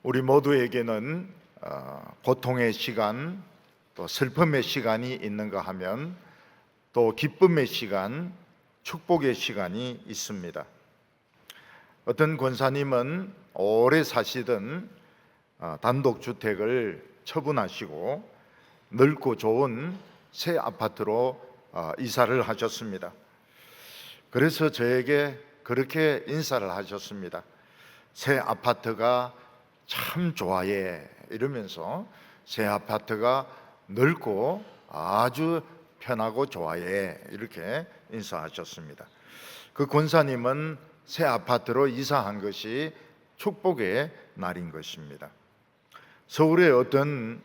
우리 모두에게는 고통의 시간, 또 슬픔의 시간이 있는가 하면 또 기쁨의 시간, 축복의 시간이 있습니다. 어떤 권사님은 오래 사시던 단독주택을 처분하시고 넓고 좋은 새 아파트로 이사를 하셨습니다. 그래서 저에게 그렇게 인사를 하셨습니다. 새 아파트가 참 좋아해, 이러면서 새 아파트가 넓고 아주 편하고 좋아해, 이렇게 인사하셨습니다. 그 권사님은 새 아파트로 이사한 것이 축복의 날인 것입니다. 서울의 어떤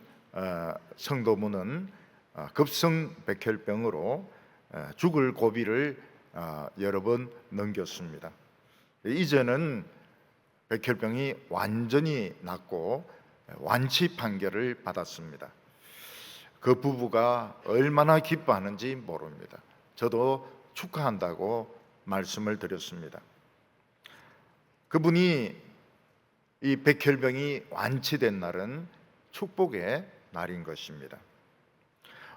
성도분은 급성 백혈병으로 죽을 고비를 여러 번 넘겼습니다. 이제는 백혈병이 완전히 낫고 완치 판결을 받았습니다. 그 부부가 얼마나 기뻐하는지 모릅니다. 저도 축하한다고 말씀을 드렸습니다. 그분이 이 백혈병이 완치된 날은 축복의 날인 것입니다.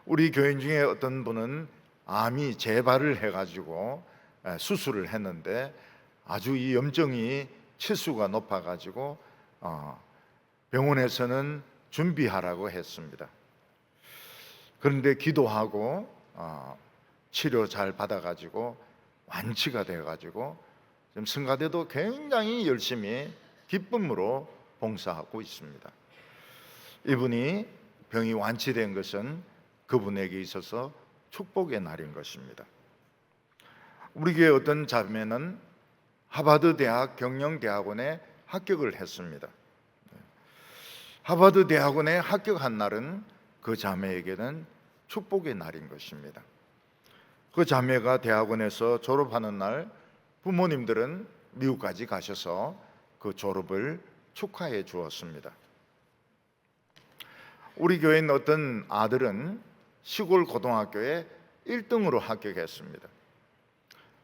우리 교인 중에 어떤 분은 암이 재발을 해가지고 수술을 했는데 아주 이 염증이 치수가 높아가지고 병원에서는 준비하라고 했습니다. 그런데 기도하고 치료 잘 받아가지고 완치가 돼가지고 지금 성가대도 굉장히 열심히 기쁨으로 봉사하고 있습니다. 이분이 병이 완치된 것은 그분에게 있어서 축복의 날인 것입니다. 우리 교회 어떤 자매는 하버드 대학 경영대학원에 합격을 했습니다. 하버드 대학원에 합격한 날은 그 자매에게는 축복의 날인 것입니다. 그 자매가 대학원에서 졸업하는 날 부모님들은 미국까지 가셔서 그 졸업을 축하해 주었습니다. 우리 교회 있는 어떤 아들은 시골 고등학교에 1등으로 합격했습니다.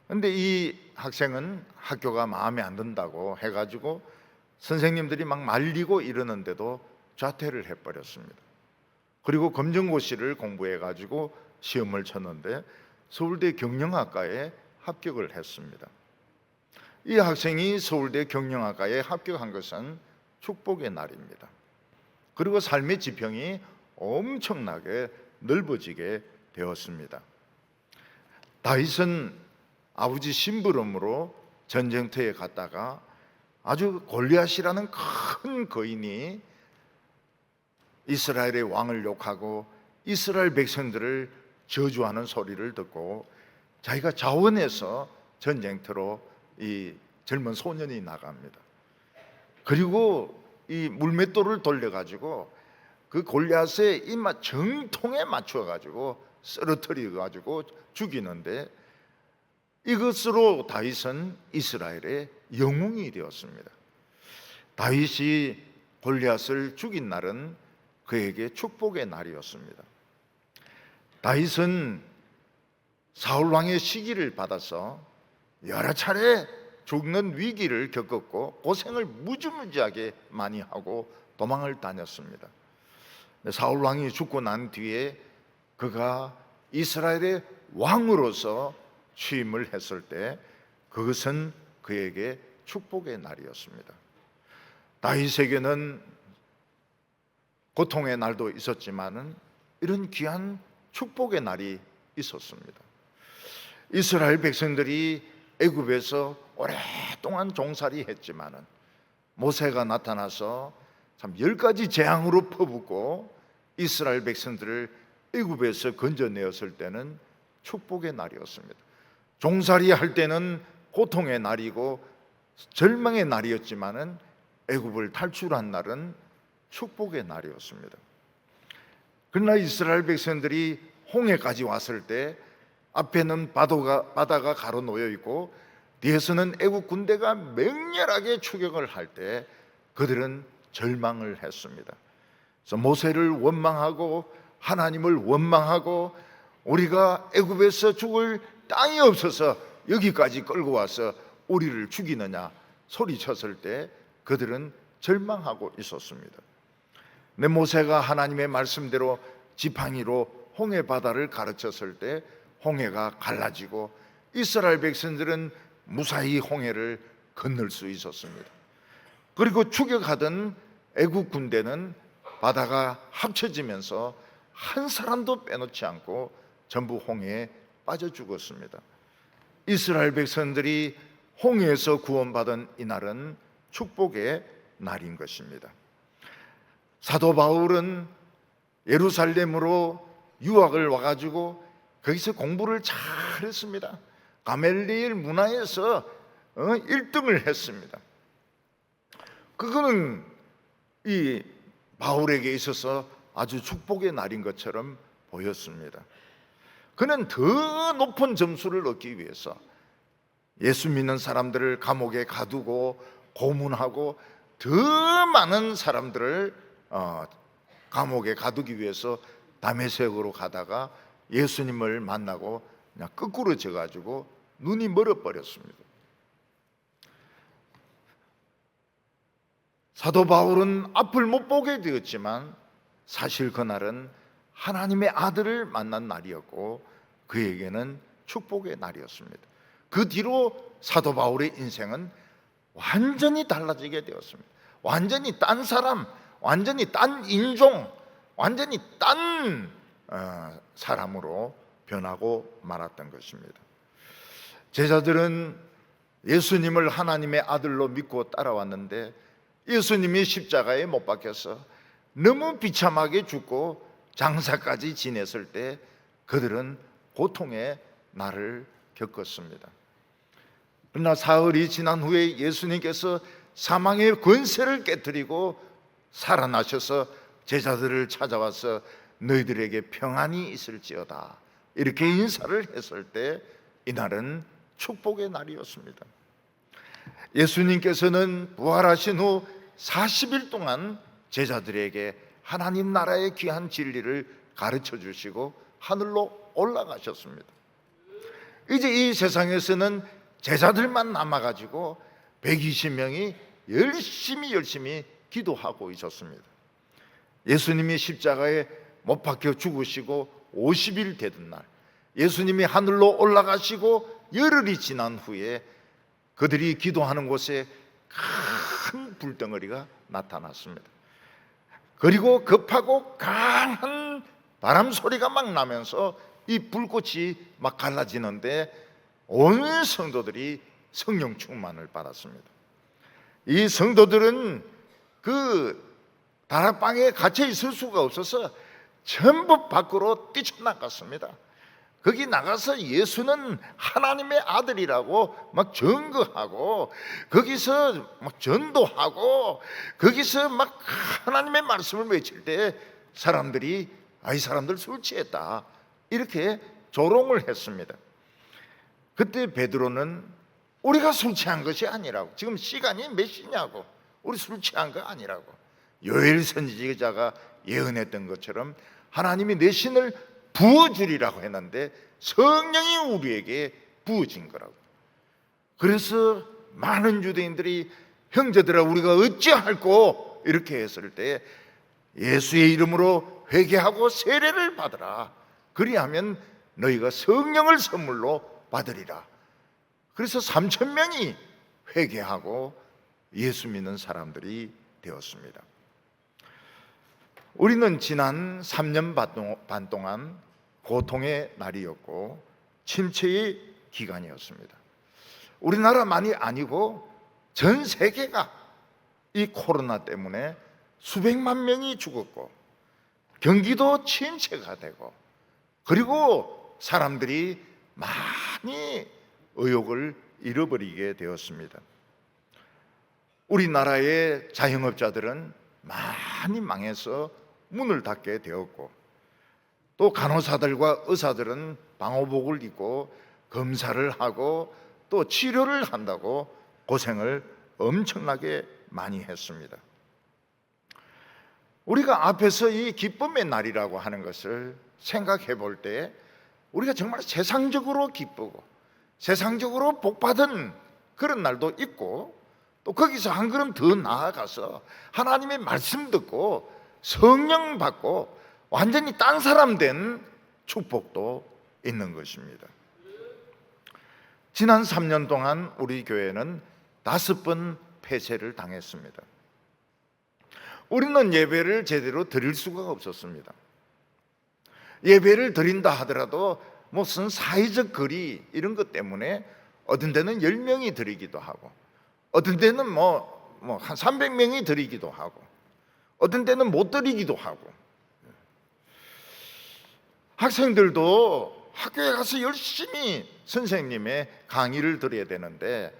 그런데 이 학생은 학교가 마음에 안 든다고 해가지고 선생님들이 막 말리고 이러는데도 자퇴를 해버렸습니다. 그리고 검정고시를 공부해가지고 시험을 쳤는데 서울대 경영학과에 합격을 했습니다. 이 학생이 서울대 경영학과에 합격한 것은 축복의 날입니다. 그리고 삶의 지평이 엄청나게 넓어지게 되었습니다. 다윗은 아버지 심부름으로 전쟁터에 갔다가 아주 골리앗이라는 큰 거인이 이스라엘의 왕을 욕하고 이스라엘 백성들을 저주하는 소리를 듣고 자기가 자원해서 전쟁터로 이 젊은 소년이 나갑니다. 그리고 이 물맷돌을 돌려가지고 그 골리앗의 입맛 정통에 맞춰가지고 쓰러뜨려가지고 죽이는데 이것으로 다윗은 이스라엘의 영웅이 되었습니다. 다윗이 골리앗을 죽인 날은 그에게 축복의 날이었습니다. 다윗은 사울 왕의 시기를 받아서 여러 차례 죽는 위기를 겪었고 고생을 무지무지하게 많이 하고 도망을 다녔습니다. 사울 왕이 죽고 난 뒤에 그가 이스라엘의 왕으로서 취임을 했을 때 그것은 그에게 축복의 날이었습니다. 다윗에게는 고통의 날도 있었지만은 이런 귀한 축복의 날이 있었습니다. 이스라엘 백성들이 애굽에서 오랫동안 종살이 했지만은 모세가 나타나서 참 10가지 재앙으로 퍼붓고 이스라엘 백성들을 애굽에서 건져내었을 때는 축복의 날이었습니다. 종살이 할 때는 고통의 날이고 절망의 날이었지만은 애굽을 탈출한 날은 축복의 날이었습니다. 그러나 이스라엘 백성들이 홍해까지 왔을 때 앞에는 바다가 가로놓여 있고 뒤에서는 애국 군대가 맹렬하게 추격을 할 때 그들은 절망을 했습니다. 그래서 모세를 원망하고 하나님을 원망하고 우리가 애굽에서 죽을 땅이 없어서 여기까지 끌고 와서 우리를 죽이느냐 소리쳤을 때 그들은 절망하고 있었습니다. 모세가 하나님의 말씀대로 지팡이로 홍해 바다를 가르쳤을 때 홍해가 갈라지고 이스라엘 백성들은 무사히 홍해를 건널 수 있었습니다. 그리고 추격하던 애국 군대는 바다가 합쳐지면서 한 사람도 빼놓지 않고 전부 홍해에 빠져 죽었습니다. 이스라엘 백성들이 홍해에서 구원받은 이날은 축복의 날인 것입니다. 사도 바울은 예루살렘으로 유학을 와가지고 거기서 공부를 잘했습니다. 가멜리엘 문화에서 1등을 했습니다. 그거는 이 바울에게 있어서 아주 축복의 날인 것처럼 보였습니다. 그는 더 높은 점수를 얻기 위해서 예수 믿는 사람들을 감옥에 가두고 고문하고 더 많은 사람들을 감옥에 가두기 위해서 다메섹으로 가다가 예수님을 만나고 그냥 거꾸로 져가지고 눈이 멀어버렸습니다. 사도 바울은 앞을 못 보게 되었지만 사실 그날은 하나님의 아들을 만난 날이었고 그에게는 축복의 날이었습니다. 그 뒤로 사도 바울의 인생은 완전히 달라지게 되었습니다. 완전히 딴 사람, 완전히 딴 인종, 완전히 딴 사람으로 변하고 말았던 것입니다. 제자들은 예수님을 하나님의 아들로 믿고 따라왔는데 예수님이 십자가에 못 박혀서 너무 비참하게 죽고 장사까지 지냈을 때 그들은 고통의 날을 겪었습니다. 그러나 사흘이 지난 후에 예수님께서 사망의 권세를 깨뜨리고 살아나셔서 제자들을 찾아와서 너희들에게 평안이 있을지어다 이렇게 인사를 했을 때 이날은 축복의 날이었습니다. 예수님께서는 부활하신 후 40일 동안 제자들에게 하나님 나라의 귀한 진리를 가르쳐 주시고 하늘로 올라가셨습니다. 이제 이 세상에서는 제자들만 남아가지고 120명이 열심히 기도하고 있었습니다. 예수님이 십자가에 못 박혀 죽으시고 50일 되던 날 예수님이 하늘로 올라가시고 열흘이 지난 후에 그들이 기도하는 곳에 큰 불덩어리가 나타났습니다. 그리고 급하고 강한 바람 소리가 막 나면서 이 불꽃이 막 갈라지는데 온 성도들이 성령 충만을 받았습니다. 이 성도들은 그 다락방에 갇혀 있을 수가 없어서 전부 밖으로 뛰쳐나갔습니다. 거기 나가서 예수는 하나님의 아들이라고 막 증거하고 거기서 막 전도하고 거기서 막 하나님의 말씀을 외칠 때 사람들이 이 사람들 술 취했다 이렇게 조롱을 했습니다. 그때 베드로는 우리가 술 취한 것이 아니라고, 지금 시간이 몇 시냐고, 우리 술 취한 거 아니라고, 요엘 선지자가 예언했던 것처럼 하나님이 내 신을 부어주리라고 했는데 성령이 우리에게 부어진 거라고. 그래서 많은 유대인들이 형제들아 우리가 어찌할꼬 이렇게 했을 때 예수의 이름으로 회개하고 세례를 받으라, 그리하면 너희가 성령을 선물로 받으리라. 그래서 3,000명이 회개하고 예수 믿는 사람들이 되었습니다. 우리는 지난 3년 반 동안 고통의 날이었고 침체의 기간이었습니다. 우리나라만이 아니고 전 세계가 이 코로나 때문에 수백만 명이 죽었고 경기도 침체가 되고 그리고 사람들이 많이 의욕을 잃어버리게 되었습니다. 우리나라의 자영업자들은 많이 망해서 문을 닫게 되었고 또 간호사들과 의사들은 방호복을 입고 검사를 하고 또 치료를 한다고 고생을 엄청나게 많이 했습니다. 우리가 앞에서 이 기쁨의 날이라고 하는 것을 생각해 볼 때 우리가 정말 세상적으로 기쁘고 세상적으로 복받은 그런 날도 있고 또 거기서 한 걸음 더 나아가서 하나님의 말씀 듣고 성령 받고 완전히 딴 사람 된 축복도 있는 것입니다. 지난 3년 동안 우리 교회는 5번 폐쇄를 당했습니다. 우리는 예배를 제대로 드릴 수가 없었습니다. 예배를 드린다 하더라도 무슨 사회적 거리 이런 것 때문에 어떤 데는 10명이 드리기도 하고, 어떤 데는 한 300명이 드리기도 하고, 어떤 데는 못 드리기도 하고, 학생들도 학교에 가서 열심히 선생님의 강의를 들어야 되는데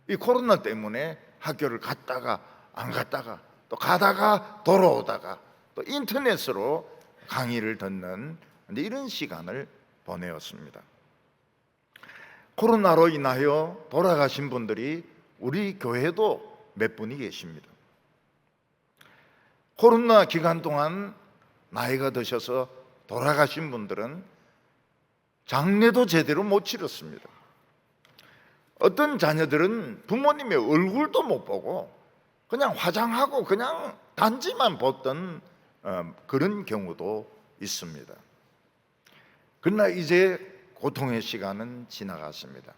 이 코로나 때문에 학교를 갔다가 안 갔다가 또 가다가 돌아오다가 또 인터넷으로 강의를 듣는 이런 시간을 보내었습니다. 코로나로 인하여 돌아가신 분들이 우리 교회도 몇 분이 계십니다. 코로나 기간 동안 나이가 드셔서 돌아가신 분들은 장례도 제대로 못 치렀습니다. 어떤 자녀들은 부모님의 얼굴도 못 보고 그냥 화장하고 그냥 단지만 봤던 그런 경우도 있습니다. 그러나 이제 고통의 시간은 지나갔습니다.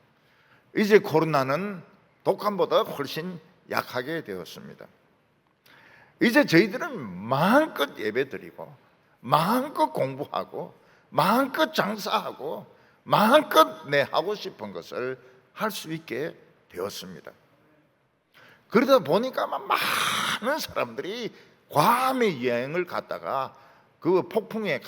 이제 코로나는 독감보다 훨씬 약하게 되었습니다. 이제 저희들은 마음껏 예배드리고 마음껏 공부하고 마음껏 장사하고 마음껏 내 하고 싶은 것을 할 수 있게 되었습니다. 그러다 보니까 많은 사람들이 괌의 여행을 갔다가 그 폭풍에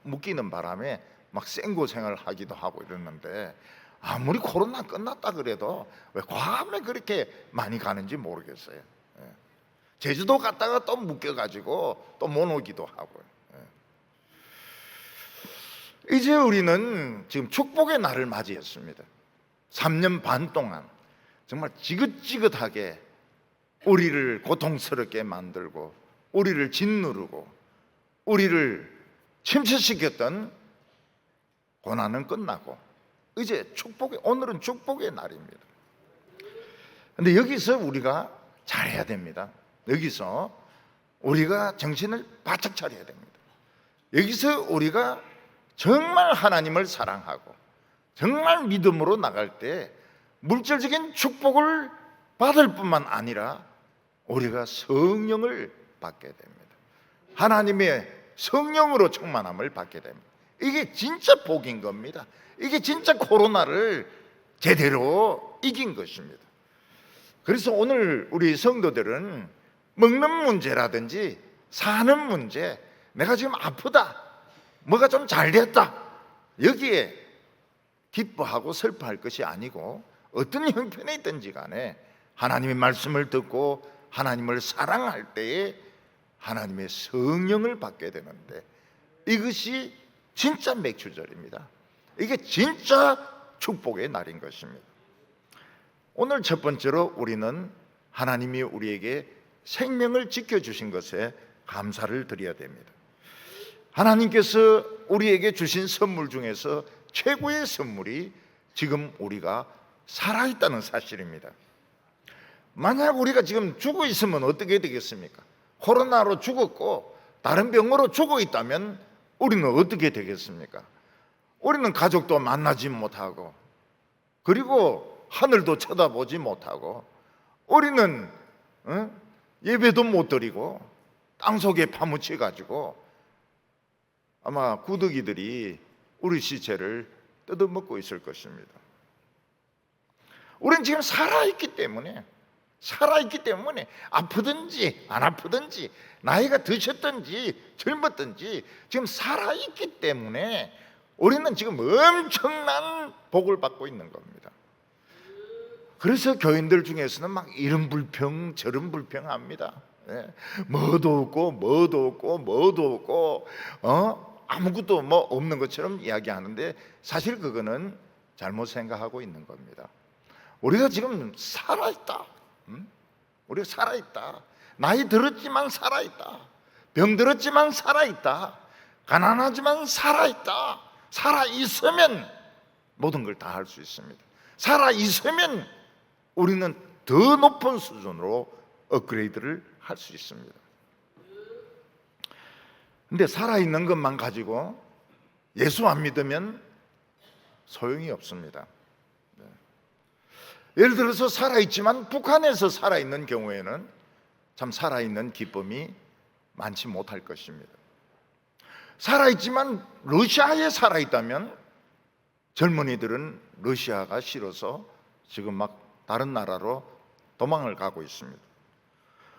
묶이는 바람에 막 생고생을 하기도 하고 이러는데 아무리 코로나 끝났다 그래도 왜 괌에 그렇게 많이 가는지 모르겠어요. 제주도 갔다가 또 묶여가지고 또 못 오기도 하고요. 이제 우리는 지금 축복의 날을 맞이했습니다. 3년 반 동안 정말 지긋지긋하게 우리를 고통스럽게 만들고 우리를 짓누르고 우리를 침체시켰던 고난은 끝나고 이제 오늘은 축복의 날입니다. 그런데 여기서 우리가 잘해야 됩니다. 여기서 우리가 정신을 바짝 차려야 됩니다. 여기서 우리가 정말 하나님을 사랑하고 정말 믿음으로 나갈 때 물질적인 축복을 받을 뿐만 아니라 우리가 성령을 받게 됩니다. 하나님의 성령으로 충만함을 받게 됩니다. 이게 진짜 복인 겁니다. 이게 진짜 코로나를 제대로 이긴 것입니다. 그래서 오늘 우리 성도들은 먹는 문제라든지 사는 문제, 내가 지금 아프다, 뭐가 좀 잘 됐다, 여기에 기뻐하고 슬퍼할 것이 아니고 어떤 형편에 있든지 간에 하나님의 말씀을 듣고 하나님을 사랑할 때에 하나님의 성령을 받게 되는데 이것이 진짜 맥주절입니다. 이게 진짜 축복의 날인 것입니다. 오늘 첫 번째로 우리는 하나님이 우리에게 생명을 지켜주신 것에 감사를 드려야 됩니다. 하나님께서 우리에게 주신 선물 중에서 최고의 선물이 지금 우리가 살아있다는 사실입니다. 만약 우리가 지금 죽어 있으면 어떻게 되겠습니까? 코로나로 죽었고 다른 병으로 죽어 있다면 우리는 어떻게 되겠습니까? 우리는 가족도 만나지 못하고 그리고 하늘도 쳐다보지 못하고 우리는 예배도 못 드리고 땅속에 파묻혀 가지고 아마 구더기들이 우리 시체를 뜯어먹고 있을 것입니다. 우리는 지금 살아있기 때문에 아프든지 안 아프든지 나이가 드셨든지 젊었든지 지금 살아있기 때문에 우리는 지금 엄청난 복을 받고 있는 겁니다. 그래서 교인들 중에서는 막 이런 불평 저런 불평합니다. 뭐도 없고 아무것도 뭐 없는 것처럼 이야기하는데 사실 그거는 잘못 생각하고 있는 겁니다. 우리가 지금 살아있다. 우리가 살아있다. 나이 들었지만 살아있다. 병 들었지만 살아있다. 가난하지만 살아있다. 살아있으면 모든 걸 다 할 수 있습니다. 살아있으면 우리는 더 높은 수준으로 업그레이드를 할 수 있습니다. 근데 살아있는 것만 가지고 예수 안 믿으면 소용이 없습니다. 예를 들어서 살아있지만 북한에서 살아있는 경우에는 참 살아있는 기쁨이 많지 못할 것입니다. 살아있지만 러시아에 살아있다면 젊은이들은 러시아가 싫어서 지금 막 다른 나라로 도망을 가고 있습니다.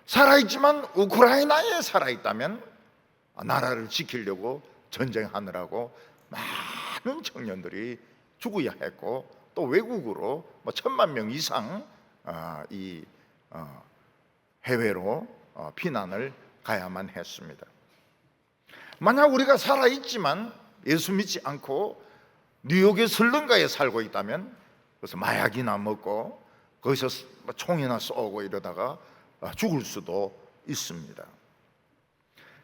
살아있지만 우크라이나에 살아있다면 나라를 지키려고 전쟁하느라고 많은 청년들이 죽어야 했고 또 외국으로 1,000만 명 이상 해외로 피난을 가야만 했습니다. 만약 우리가 살아있지만 예수 믿지 않고 뉴욕의 설렁가에 살고 있다면 그래서 마약이나 먹고 거기서 총이나 쏘고 이러다가 죽을 수도 있습니다.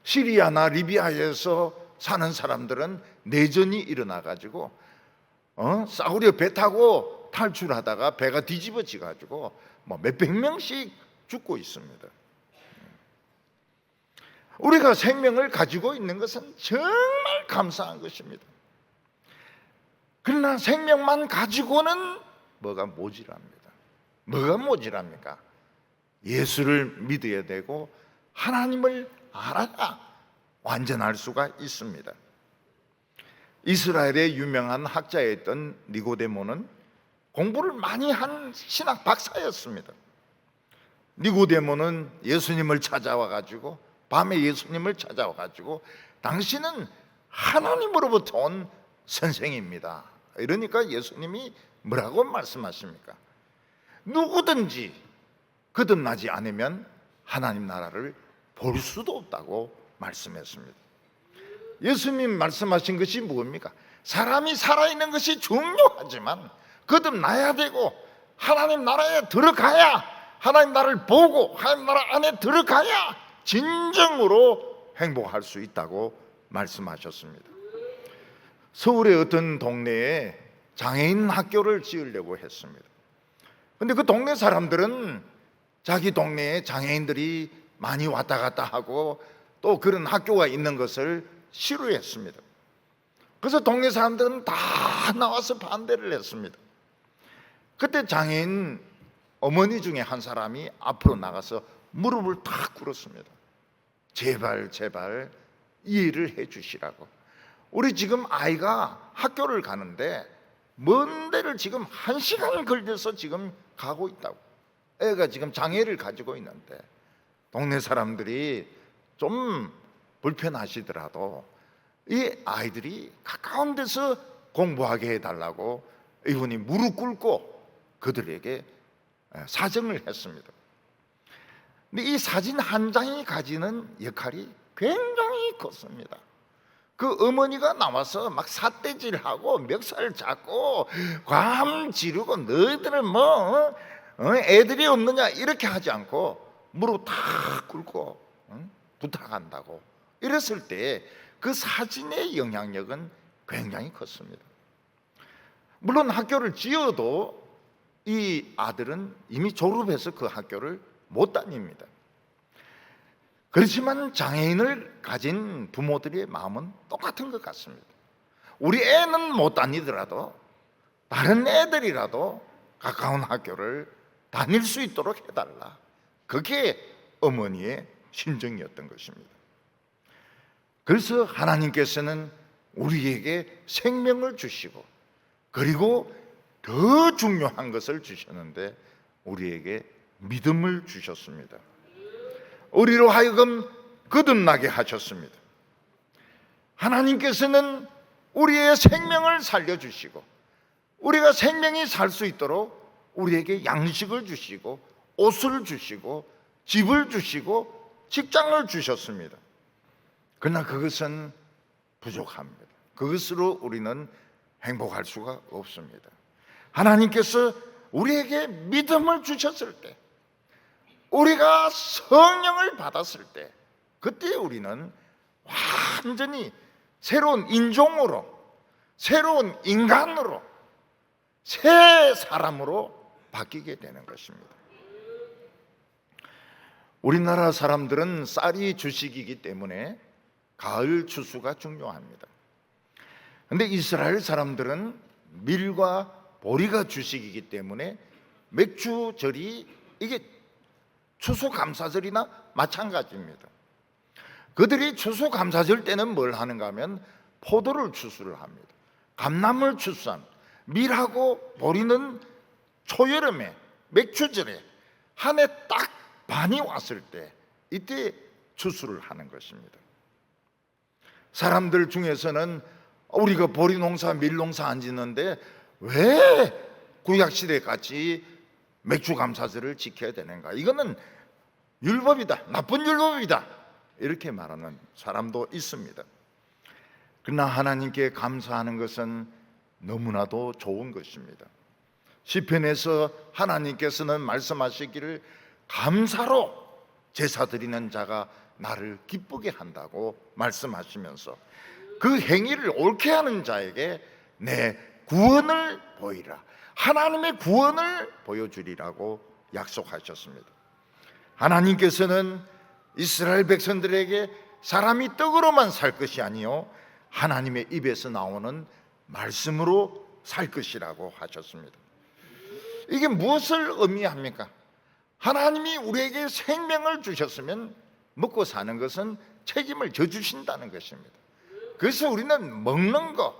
시리아나 리비아에서 사는 사람들은 내전이 일어나가지고 싸구려 배 타고 탈출하다가 배가 뒤집어지 가지고 몇백 명씩 죽고 있습니다. 우리가 생명을 가지고 있는 것은 정말 감사한 것입니다. 그러나 생명만 가지고는 뭐가 모자랍니다. 뭐가 모자랍니까? 예수를 믿어야 되고 하나님을 알아야 완전할 수가 있습니다. 이스라엘의 유명한 학자였던 니고데모는 공부를 많이 한 신학 박사였습니다. 니고데모는 예수님을 찾아와 가지고 밤에 예수님을 찾아와 가지고 당신은 하나님으로부터 온 선생입니다. 이러니까 예수님이 뭐라고 말씀하십니까? 누구든지 거듭나지 않으면 하나님 나라를 볼 수도 없다고 말씀했습니다. 예수님 말씀하신 것이 뭡니까? 사람이 살아있는 것이 중요하지만 거듭나야 되고 하나님 나라에 들어가야 하나님 나라를 보고 하나님 나라 안에 들어가야 진정으로 행복할 수 있다고 말씀하셨습니다. 서울의 어떤 동네에 장애인 학교를 지으려고 했습니다. 그런데 그 동네 사람들은 자기 동네에 장애인들이 많이 왔다 갔다 하고 또 그런 학교가 있는 것을 싫어했습니다. 그래서 동네 사람들은 다 나와서 반대를 했습니다. 그때 장애인 어머니 중에 한 사람이 앞으로 나가서 무릎을 탁 꿇었습니다. 제발 이해를 해 주시라고. 우리 지금 아이가 학교를 가는데 먼 데를 지금 1시간 걸려서 지금 가고 있다고. 애가 지금 장애를 가지고 있는데 동네 사람들이 좀 불편하시더라도 이 아이들이 가까운 데서 공부하게 해달라고 이분이 무릎 꿇고 그들에게 사정을 했습니다. 근데 이 사진 한 장이 가지는 역할이 굉장히 컸습니다. 그 어머니가 나와서 막 삿대질하고 멱살 잡고 괌 지르고 너희들은 애들이 없느냐 이렇게 하지 않고 무릎 탁 꿇고 부탁한다고 이랬을 때 그 사진의 영향력은 굉장히 컸습니다. 물론 학교를 지어도 이 아들은 이미 졸업해서 그 학교를 못 다닙니다. 그렇지만 장애인을 가진 부모들의 마음은 똑같은 것 같습니다. 우리 애는 못 다니더라도 다른 애들이라도 가까운 학교를 다닐 수 있도록 해달라. 그게 어머니의 심정이었던 것입니다. 그래서 하나님께서는 우리에게 생명을 주시고 그리고 더 중요한 것을 주셨는데 우리에게 믿음을 주셨습니다. 우리로 하여금 거듭나게 하셨습니다. 하나님께서는 우리의 생명을 살려주시고 우리가 생명이 살 수 있도록 우리에게 양식을 주시고 옷을 주시고 집을 주시고 직장을 주셨습니다. 그러나 그것은 부족합니다. 그것으로 우리는 행복할 수가 없습니다. 하나님께서 우리에게 믿음을 주셨을 때 우리가 성령을 받았을 때 그때 우리는 완전히 새로운 인종으로 새로운 인간으로 새 사람으로 바뀌게 되는 것입니다. 우리나라 사람들은 쌀이 주식이기 때문에 가을 추수가 중요합니다. 그런데 이스라엘 사람들은 밀과 보리가 주식이기 때문에 맥주절이 이게 추수감사절이나 마찬가지입니다. 그들이 추수감사절 때는 뭘 하는가 하면 포도를 추수를 합니다. 감나물 추수한 밀하고 보리는 초여름에 맥주절에 한 해 딱 반이 왔을 때 이때 추수를 하는 것입니다. 사람들 중에서는 우리가 보리 농사 밀 농사 안 짓는데 왜 구약시대 같이 맥주감사절을 지켜야 되는가, 이거는 율법이다, 나쁜 율법이다, 이렇게 말하는 사람도 있습니다. 그러나 하나님께 감사하는 것은 너무나도 좋은 것입니다. 시편에서 하나님께서는 말씀하시기를 감사로 제사 드리는 자가 나를 기쁘게 한다고 말씀하시면서 그 행위를 옳게 하는 자에게 내 구원을 보이라, 하나님의 구원을 보여주리라고 약속하셨습니다. 하나님께서는 이스라엘 백성들에게 사람이 떡으로만 살 것이 아니요 하나님의 입에서 나오는 말씀으로 살 것이라고 하셨습니다. 이게 무엇을 의미합니까? 하나님이 우리에게 생명을 주셨으면 먹고 사는 것은 책임을 져주신다는 것입니다. 그래서 우리는 먹는 거,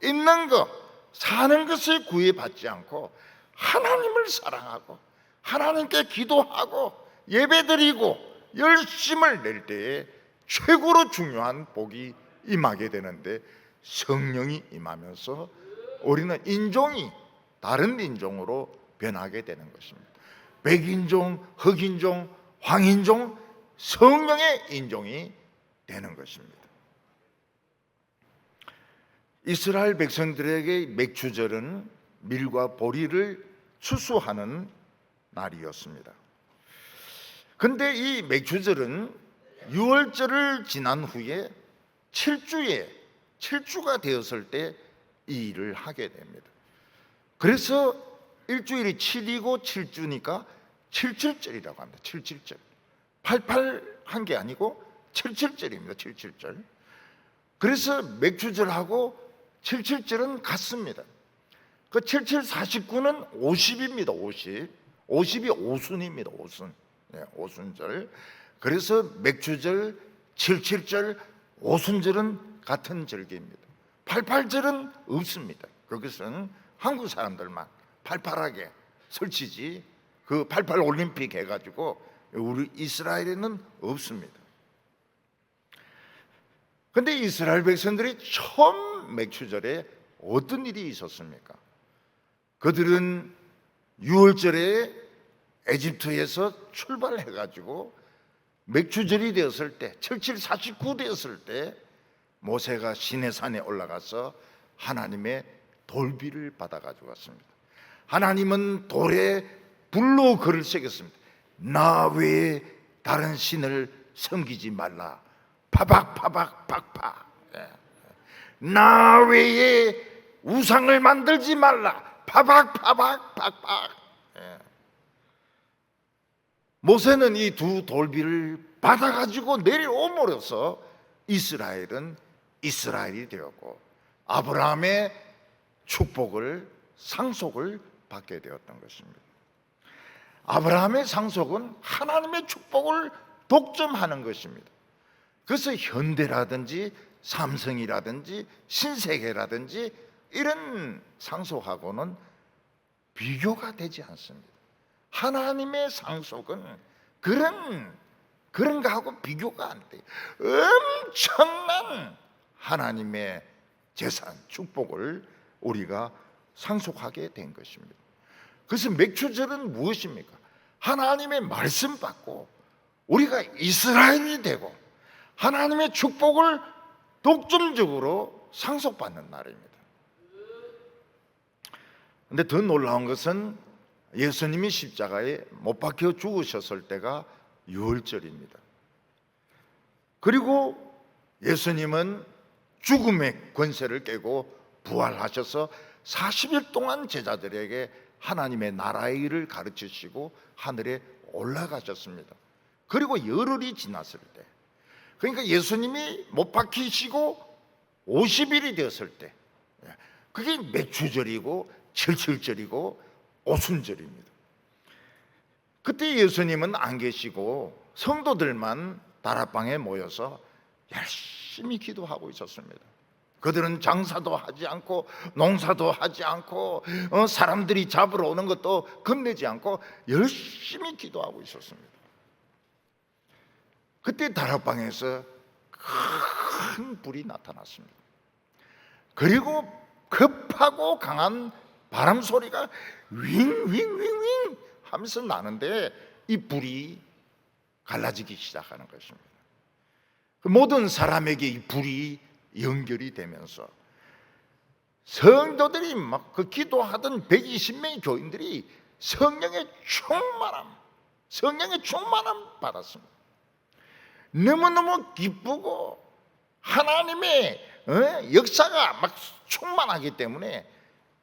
입는 거, 사는 것을 구애받지 않고 하나님을 사랑하고 하나님께 기도하고 예배드리고 열심을 낼 때에 최고로 중요한 복이 임하게 되는데, 성령이 임하면서 우리는 인종이 다른 인종으로 변하게 되는 것입니다. 백인종, 흑인종, 황인종, 성령의 인종이 되는 것입니다. 이스라엘 백성들에게 맥주절은 밀과 보리를 추수하는 날이었습니다. 그런데 이 맥주절은 유월절을 지난 후에 7주가 되었을 때 이 일을 하게 됩니다. 그래서 일주일이 7이고 7주니까 77절이라고 합니다. 77절. 88한 게 아니고 77절입니다. 77절. 그래서 맥주절하고 77절은 같습니다. 그 77, 49는 50입니다. 50. 50이 오순입니다. 오순. 네, 오순절. 그래서 맥주절, 77절, 오순절은 같은 절기입니다. 88절은 없습니다. 그것은 한국 사람들만 팔팔하게 설치지, 그 88 올림픽 해가지고 우리 이스라엘에는 없습니다. 그런데 이스라엘 백성들이 처음 맥주절에 어떤 일이 있었습니까? 그들은 6월절에 에집트에서 출발해가지고 맥주절이 되었을 때 77, 49 되었을 때 모세가 시내산에 올라가서 하나님의 돌비를 받아가지고 왔습니다. 하나님은 돌에 불로 글을 새겼습니다. 나 외에 다른 신을 섬기지 말라. 파박파박 팍팍. 나 외에 우상을 만들지 말라. 파박파박 팍팍. 모세는 이 두 돌비를 받아가지고 내려옴으로써 이스라엘은 이스라엘이 되었고 아브라함의 축복을, 상속을 받게 되었던 것입니다. 아브라함의 상속은 하나님의 축복을 독점하는 것입니다. 그래서 현대라든지 삼성이라든지 신세계라든지 이런 상속하고는 비교가 되지 않습니다. 하나님의 상속은 그런 거하고 비교가 안 돼요. 엄청난 하나님의 재산, 축복을 우리가 상속하게 된 것입니다. 그래서 맥주절은 무엇입니까? 하나님의 말씀 받고 우리가 이스라엘이 되고 하나님의 축복을 독점적으로 상속받는 날입니다. 그런데 더 놀라운 것은 예수님이 십자가에 못 박혀 죽으셨을 때가 6월절입니다. 그리고 예수님은 죽음의 권세를 깨고 부활하셔서 40일 동안 제자들에게 하나님의 나라의 일을 가르치시고 하늘에 올라가셨습니다. 그리고 열흘이 지났을 때, 그러니까 예수님이 못 박히시고 50일이 되었을 때, 그게 매추절이고 칠칠절이고 오순절입니다. 그때 예수님은 안 계시고 성도들만 다락방에 모여서 열심히 기도하고 있었습니다. 그들은 장사도 하지 않고 농사도 하지 않고 사람들이 잡으러 오는 것도 겁내지 않고 열심히 기도하고 있었습니다. 그때 다락방에서 큰 불이 나타났습니다. 그리고 급하고 강한 바람 소리가 윙윙윙윙 하면서 나는데 이 불이 갈라지기 시작하는 것입니다. 모든 사람에게 이 불이 연결이 되면서 성도들이 막 그 기도하던 120명의 교인들이 성령의 충만함 받았습니다. 너무너무 기쁘고 하나님의 역사가 막 충만하기 때문에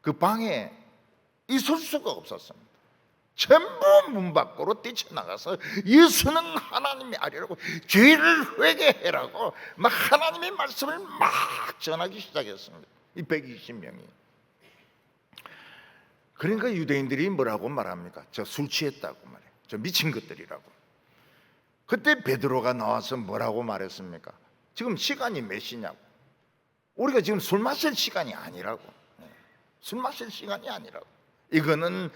그 방에 있을 수가 없었습니다. 전부 문 밖으로 뛰쳐나가서 예수는 하나님이 아니라고, 죄를 회개해라고 막 하나님의 말씀을 막 전하기 시작했습니다. 이 120명이. 그러니까 유대인들이 뭐라고 말합니까? 저 술 취했다고 말해요. 저 미친 것들이라고. 그때 베드로가 나와서 뭐라고 말했습니까? 지금 시간이 몇 시냐고. 우리가 지금 술 마실 시간이 아니라고. 술 마실 시간이 아니라고. 이거는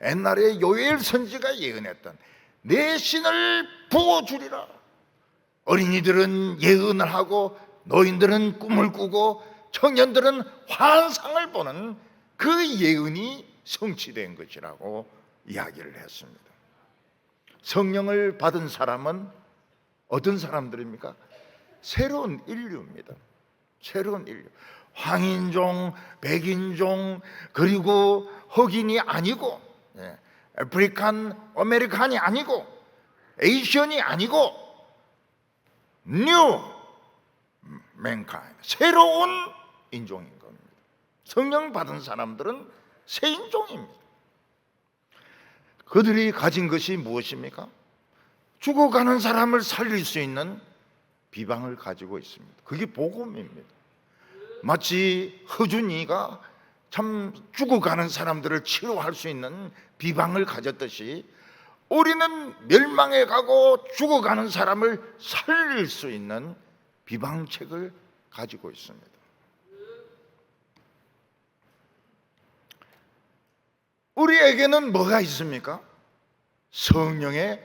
옛날에 요엘 선지가 예언했던 내 신을 부어주리라. 어린이들은 예언을 하고 노인들은 꿈을 꾸고 청년들은 환상을 보는 그 예언이 성취된 것이라고 이야기를 했습니다. 성령을 받은 사람은 어떤 사람들입니까? 새로운 인류입니다. 새로운 인류. 황인종, 백인종, 그리고 흑인이 아니고, 아프리칸 아메리칸이 아니고, 에이시언이 아니고, 뉴 맨카인, 새로운 인종인 겁니다. 성령 받은 사람들은 새 인종입니다. 그들이 가진 것이 무엇입니까? 죽어가는 사람을 살릴 수 있는 비방을 가지고 있습니다. 그게 복음입니다. 마치 허준이가 참 죽어가는 사람들을 치료할 수 있는 비방을 가졌듯이 우리는 멸망해 가고 죽어가는 사람을 살릴 수 있는 비방책을 가지고 있습니다. 우리에게는 뭐가 있습니까? 성령의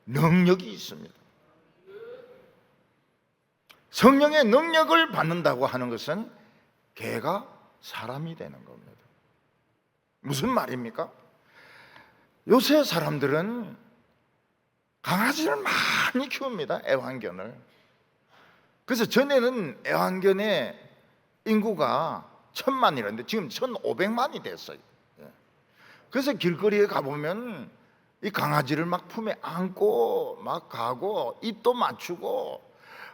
능력이 있습니다. 성령의 능력을 받는다고 하는 것은 개가 사람이 되는 겁니다. 무슨 말입니까? 요새 사람들은 강아지를 많이 키웁니다. 애완견을. 그래서 전에는 애완견의 인구가 1000만이라는데 지금 1500만이 됐어요. 그래서 길거리에 가보면 이 강아지를 막 품에 안고 막 가고 입도 맞추고,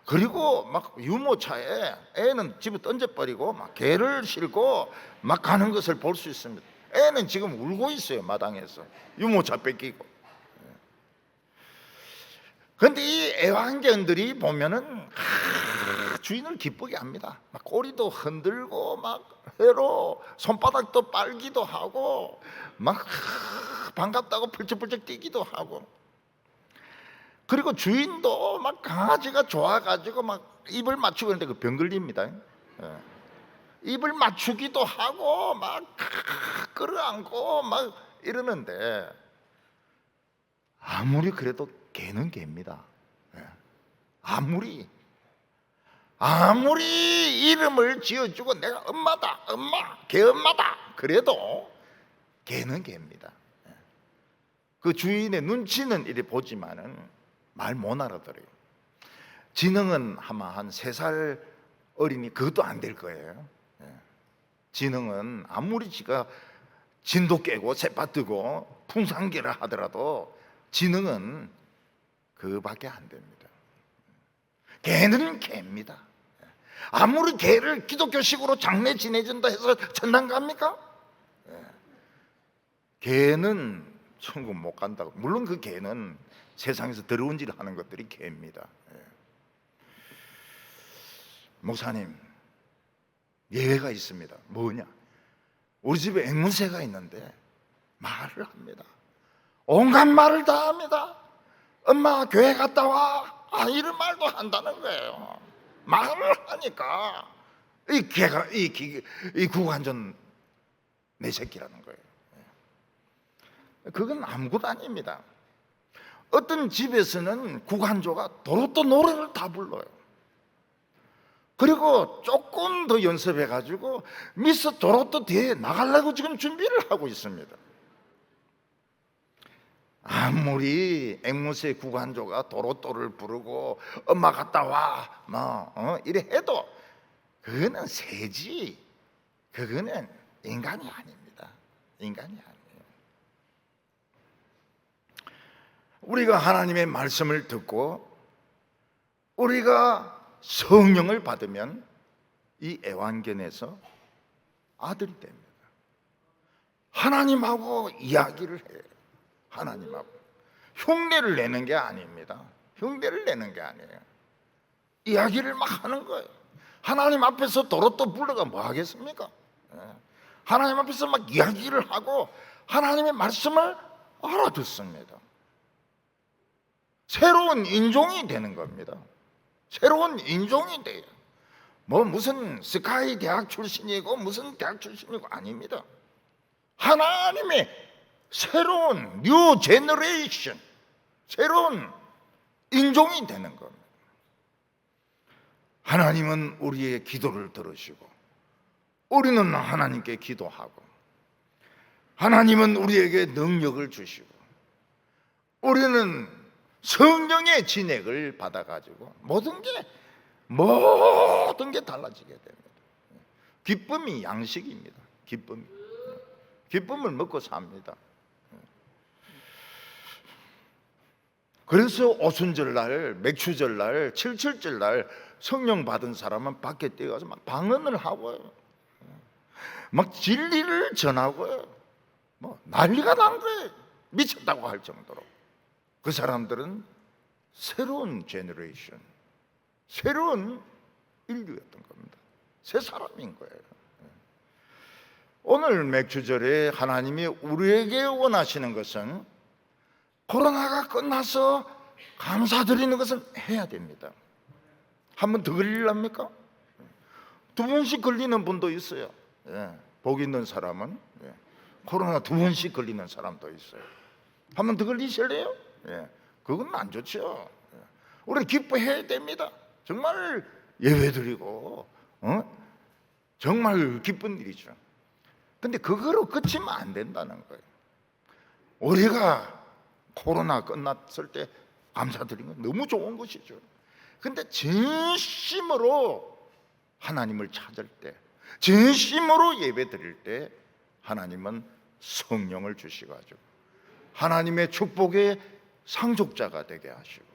그리고 막 유모차에 애는 집에 던져버리고 막 개를 싣고 막 가는 것을 볼 수 있습니다. 애는 지금 울고 있어요. 마당에서 유모차 뺏기고. 그런데 이 애완견들이 보면은 주인을 기쁘게 합니다. 막 꼬리도 흔들고 막 회로 손바닥도 빨기도 하고 막 반갑다고 펄쩍펄쩍 뛰기도 하고, 그리고 주인도 막 강아지가 좋아가지고 막 입을 맞추고 있는데 그 병 걸립니다. 입을 맞추기도 하고 막 끌어안고 막 이러는데, 아무리 그래도 개는 개입니다. 아무리 이름을 지어주고 내가 엄마다, 엄마, 개엄마다 그래도 개는 개입니다. 그 주인의 눈치는 이래 보지만은 말 못 알아들어요. 지능은 아마 한 3살 어린이 그것도 안 될 거예요. 지능은 아무리 지가 진도 깨고 새파 뜨고 풍산계를 하더라도 지능은 그밖에 안 됩니다. 개는 개입니다. 아무리 개를 기독교식으로 장례 지내준다 해서 천당 갑니까? 개는 천국 못 간다고. 물론 그 개는 세상에서 더러운 일을 하는 것들이 개입니다. 목사님, 예외가 있습니다. 뭐냐? 우리 집에 앵무새가 있는데 말을 합니다. 온갖 말을 다 합니다. 엄마 교회 갔다 와. 이런 말도 한다는 거예요. 말을 하니까 이 개가 이 구간전 내 새끼라는 거예요. 그건 아무것도 아닙니다. 어떤 집에서는 구간조가 도로또 노래를 다 불러요. 그리고 조금 더 연습해가지고 미스 도로또 뒤에 나가려고 지금 준비를 하고 있습니다. 아무리 앵무새 구간조가 도로또를 부르고 엄마 갔다 와 이래 해도 그거는 새지, 그거는 인간이 아닙니다. 인간이 아니에요. 우리가 하나님의 말씀을 듣고 우리가 성령을 받으면 이 애완견에서 아들이 됩니다. 하나님하고 이야기를 해요. 하나님하고 흉내를 내는 게 아닙니다. 흉내를 내는 게 아니에요. 이야기를 막 하는 거예요. 하나님 앞에서 도로또 불러가 뭐 하겠습니까? 하나님 앞에서 막 이야기를 하고 하나님의 말씀을 알아듣습니다. 새로운 인종이 되는 겁니다. 새로운 인종이 돼요. 무슨 스카이 대학 출신이고 무슨 대학 출신이고 아닙니다. 하나님의 새로운 뉴 제너레이션, 새로운 인종이 되는 겁니다. 하나님은 우리의 기도를 들으시고 우리는 하나님께 기도하고 하나님은 우리에게 능력을 주시고 우리는 성령의 진액을 받아가지고 모든 게 달라지게 됩니다. 기쁨이 양식입니다. 기쁨을 먹고 삽니다. 그래서 오순절날, 맥추절날, 칠칠절날 성령 받은 사람은 밖에 뛰어가서 막 방언을 하고요, 막 진리를 전하고요, 난리가 난 거예요. 미쳤다고 할 정도로. 그 사람들은 새로운 제너레이션, 새로운 인류였던 겁니다. 새 사람인 거예요. 오늘 맥주절에 하나님이 우리에게 원하시는 것은 코로나가 끝나서 감사드리는 것은 해야 됩니다. 한 번 더 걸리랍니까? 2번씩 걸리는 분도 있어요. 복 있는 사람은 코로나 2번씩 걸리는 사람도 있어요. 한 번 더 걸리실래요? 그건 안 좋죠. 우리 기뻐해야 됩니다. 정말 예배드리고 정말 기쁜 일이죠. 근데 그거로 그치면 안 된다는 거예요. 우리가 코로나 끝났을 때 감사드리는 건 너무 좋은 것이죠. 근데 진심으로 하나님을 찾을 때, 진심으로 예배 드릴 때 하나님은 성령을 주시가지고 하나님의 축복의 상속자가 되게 하시고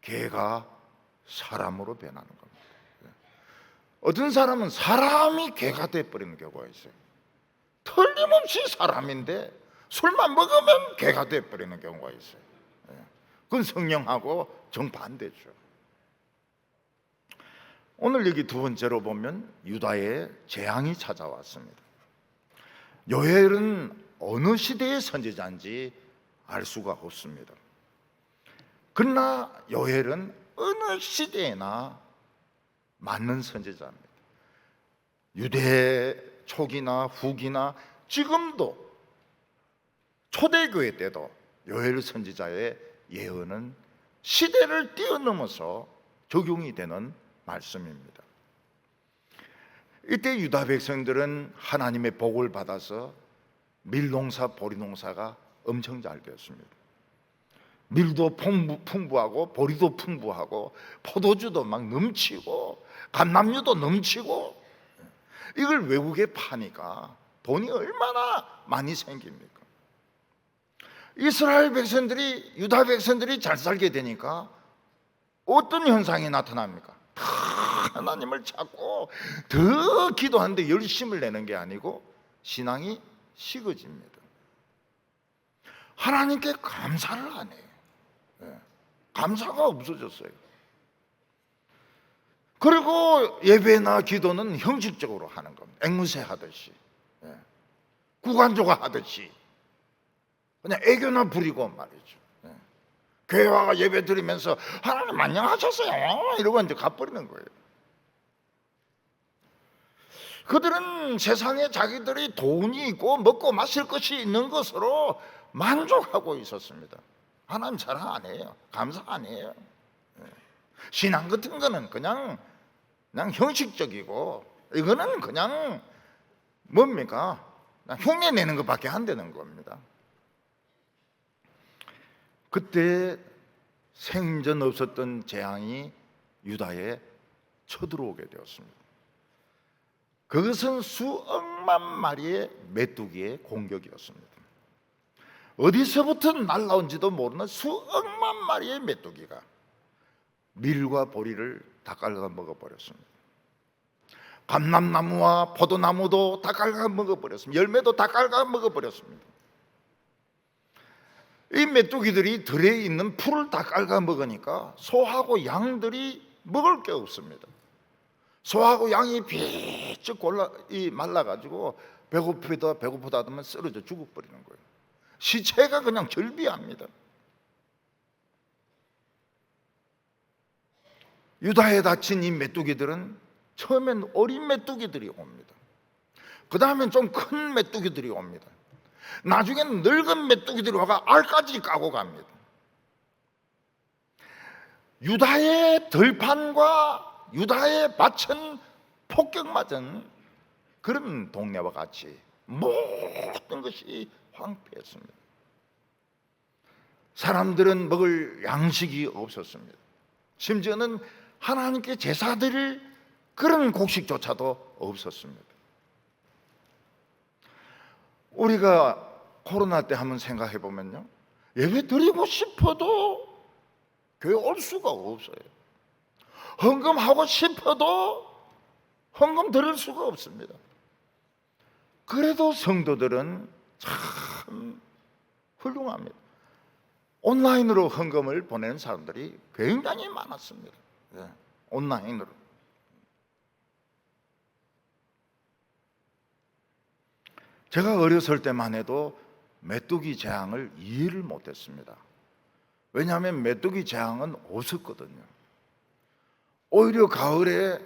개가 사람으로 변하는 겁니다. 어떤 사람은 사람이 개가 돼버리는 경우가 있어요. 틀림없이 사람인데 술만 먹으면 개가 돼버리는 경우가 있어요. 그건 성령하고 정반대죠. 오늘 여기 2번째로 보면 유다의 재앙이 찾아왔습니다. 요엘은 어느 시대의 선지자인지 알 수가 없습니다. 그러나 요엘은 어느 시대에나 맞는 선지자입니다. 유대 초기나 후기나 지금도 초대교회 때도 요엘 선지자의 예언은 시대를 뛰어넘어서 적용이 되는 말씀입니다. 이때 유다 백성들은 하나님의 복을 받아서 밀농사, 보리농사가 엄청 잘 되었습니다. 밀도 풍부하고 보리도 풍부하고 포도주도 막 넘치고 감람유도 넘치고, 이걸 외국에 파니까 돈이 얼마나 많이 생깁니까? 이스라엘 백성들이, 유다 백성들이 잘 살게 되니까 어떤 현상이 나타납니까? 다 하나님을 찾고 더 기도하는데 열심을 내는 게 아니고 신앙이 식어집니다. 하나님께 감사를 안 해요. 감사가 없어졌어요. 그리고 예배나 기도는 형식적으로 하는 겁니다. 앵무새 하듯이, 구간조가 하듯이 그냥 애교나 부리고 말이죠. 교회 와가 예배 드리면서 하나님 안녕하셨어요 이러고 이제 가버리는 거예요. 그들은 세상에 자기들이 돈이 있고 먹고 마실 것이 있는 것으로 만족하고 있었습니다. 하나님 사랑 안 해요. 감사 안 해요. 신앙 같은 거는 그냥 형식적이고, 이거는 그냥 뭡니까? 흉내 내는 것밖에 안 되는 겁니다. 그때 생전 없었던 재앙이 유다에 쳐들어오게 되었습니다. 그것은 수억만 마리의 메뚜기의 공격이었습니다. 어디서부터 날라온지도 모르는 수억만 마리의 메뚜기가 밀과 보리를 다 깔아 먹어버렸습니다. 감람나무와 포도나무도 다 깔아 먹어버렸습니다. 열매도 다 깔아 먹어버렸습니다. 이 메뚜기들이 들에 있는 풀을 다 깔아 먹으니까 소하고 양들이 먹을 게 없습니다. 소하고 양이 비쩍 말라가지고 배고프다 하면 쓰러져 죽어버리는 거예요. 시체가 그냥 절비합니다. 유다에 닫힌 이 메뚜기들은 처음엔 어린 메뚜기들이 옵니다. 그 다음엔 좀 큰 메뚜기들이 옵니다. 나중에는 늙은 메뚜기들이 와가 알까지 까고 갑니다. 유다의 들판과 유다의 밭은 폭격맞은 그런 동네와 같이 모든 것이 황폐했습니다. 사람들은 먹을 양식이 없었습니다. 심지어는 하나님께 제사 드릴 그런 곡식조차도 없었습니다. 우리가 코로나 때 한번 생각해 보면요, 예배 드리고 싶어도 교회 올 수가 없어요. 헌금하고 싶어도 헌금 드릴 수가 없습니다. 그래도 성도들은 참 훌륭합니다. 온라인으로 헌금을 보내는 사람들이 굉장히 많았습니다. 온라인으로. 제가 어렸을 때만 해도 메뚜기 재앙을 이해를 못했습니다. 왜냐하면 메뚜기 재앙은 없었거든요. 오히려 가을에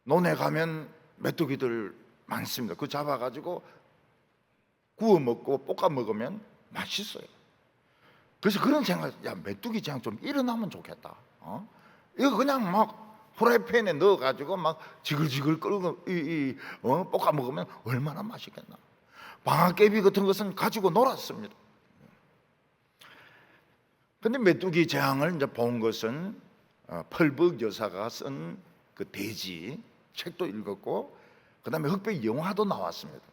논에 가면 메뚜기들 많습니다. 그거 잡아가지고 구워 먹고 볶아 먹으면 맛있어요. 그래서 그런 생각, 야, 메뚜기 재앙 좀 일어나면 좋겠다. 이거 그냥 막 프라이팬에 넣어가지고 막 지글지글 끓고 볶아 먹으면 얼마나 맛있겠나. 방아깨비 같은 것은 가지고 놀았습니다. 근데 메뚜기 재앙을 이제 본 것은 펄벅 여사가 쓴 그 돼지 책도 읽었고, 그 다음에 흑백 영화도 나왔습니다.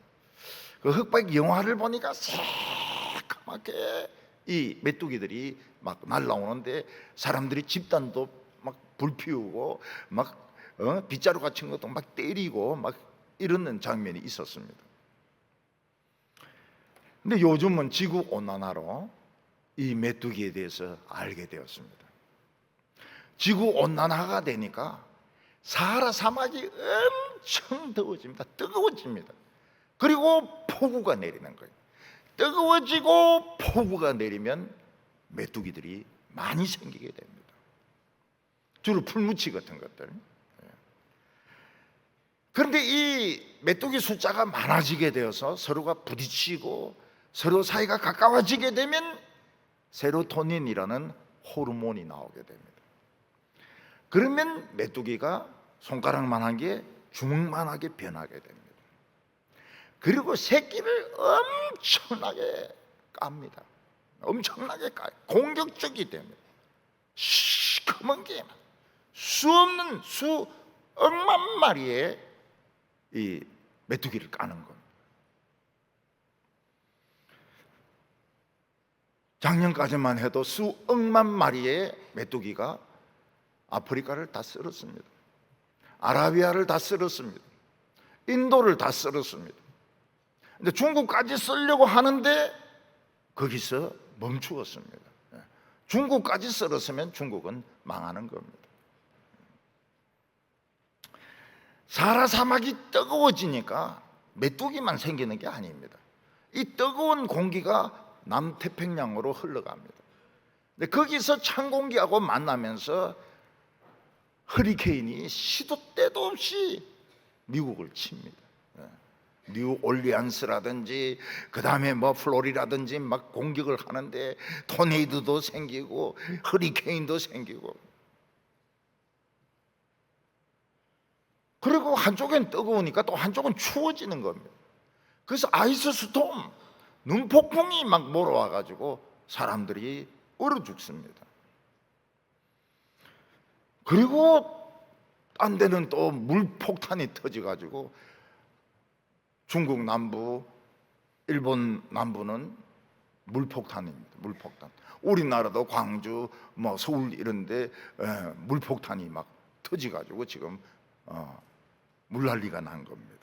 그 흑백 영화를 보니까 새까맣게 이 메뚜기들이 막 날라오는데 사람들이 집단도 막 불 피우고 막 빗자루 같은 것도 막 때리고 막 이러는 장면이 있었습니다. 근데 요즘은 지구 온난화로 이 메뚜기에 대해서 알게 되었습니다. 지구 온난화가 되니까 사하라 사막이 엄청 더워집니다. 뜨거워집니다. 그리고 폭우가 내리는 거예요. 뜨거워지고 폭우가 내리면 메뚜기들이 많이 생기게 됩니다. 주로 풀무치 같은 것들. 그런데 이 메뚜기 숫자가 많아지게 되어서 서로가 부딪히고 서로 사이가 가까워지게 되면 세로토닌이라는 호르몬이 나오게 됩니다. 그러면 메뚜기가 손가락만한 게 주먹만하게 변하게 됩니다. 그리고 새끼를 엄청나게 깝니다. 엄청나게 까요. 공격적이 됩니다. 시커먼 게 수없는 수억만 마리의 이 메뚜기를 까는 겁니다. 작년까지만 해도 수억만 마리의 메뚜기가 아프리카를 다 쓸었습니다. 아라비아를 다 쓸었습니다. 인도를 다 쓸었습니다. 근데 중국까지 쓰려고 하는데 거기서 멈추었습니다. 중국까지 썰었으면 중국은 망하는 겁니다. 사하라 사막이 뜨거워지니까 메뚜기만 생기는 게 아닙니다. 이 뜨거운 공기가 남태평양으로 흘러갑니다. 근데 거기서 찬 공기하고 만나면서 허리케인이 시도 때도 없이 미국을 칩니다. 뉴올리안스라든지 그 다음에 뭐 플로리다든지 막 공격을 하는데 토네이도도 생기고 허리케인도 생기고, 그리고 한쪽엔 뜨거우니까 또 한쪽은 추워지는 겁니다. 그래서 아이스 스톰, 눈폭풍이 막 몰아와 가지고 사람들이 얼어 죽습니다. 그리고 딴 데는 또 물폭탄이 터져 가지고 중국 남부, 일본 남부는 물폭탄입니다. 물폭탄. 우리나라도 광주, 뭐 서울 이런데 물폭탄이 막 터져 가지고 지금 물난리가 난 겁니다.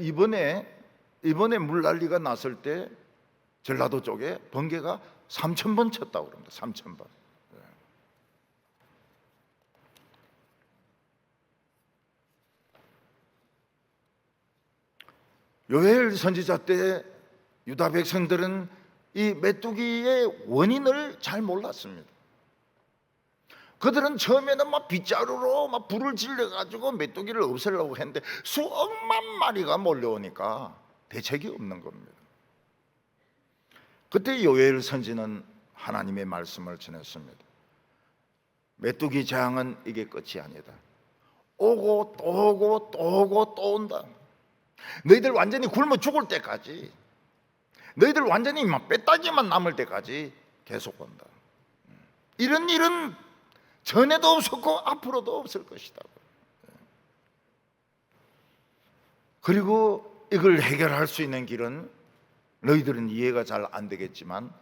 이번에 물난리가 났을 때 전라도 쪽에 번개가 3,000번 쳤다고 그럽니다. 3,000번. 요엘 선지자 때 유다 백성들은 이 메뚜기의 원인을 잘 몰랐습니다. 그들은 처음에는 막 빗자루로 막 불을 질러가지고 메뚜기를 없애려고 했는데 수억만 마리가 몰려오니까 대책이 없는 겁니다. 그때 요엘 선지는 하나님의 말씀을 전했습니다. 메뚜기 재앙은 이게 끝이 아니다. 오고 또 오고 또 오고 또 온다. 너희들 완전히 굶어 죽을 때까지, 너희들 완전히 막 뼈다귀만 남을 때까지 계속 온다. 이런 일은 전에도 없었고 앞으로도 없을 것이다. 그리고 이걸 해결할 수 있는 길은 너희들은 이해가 잘 안 되겠지만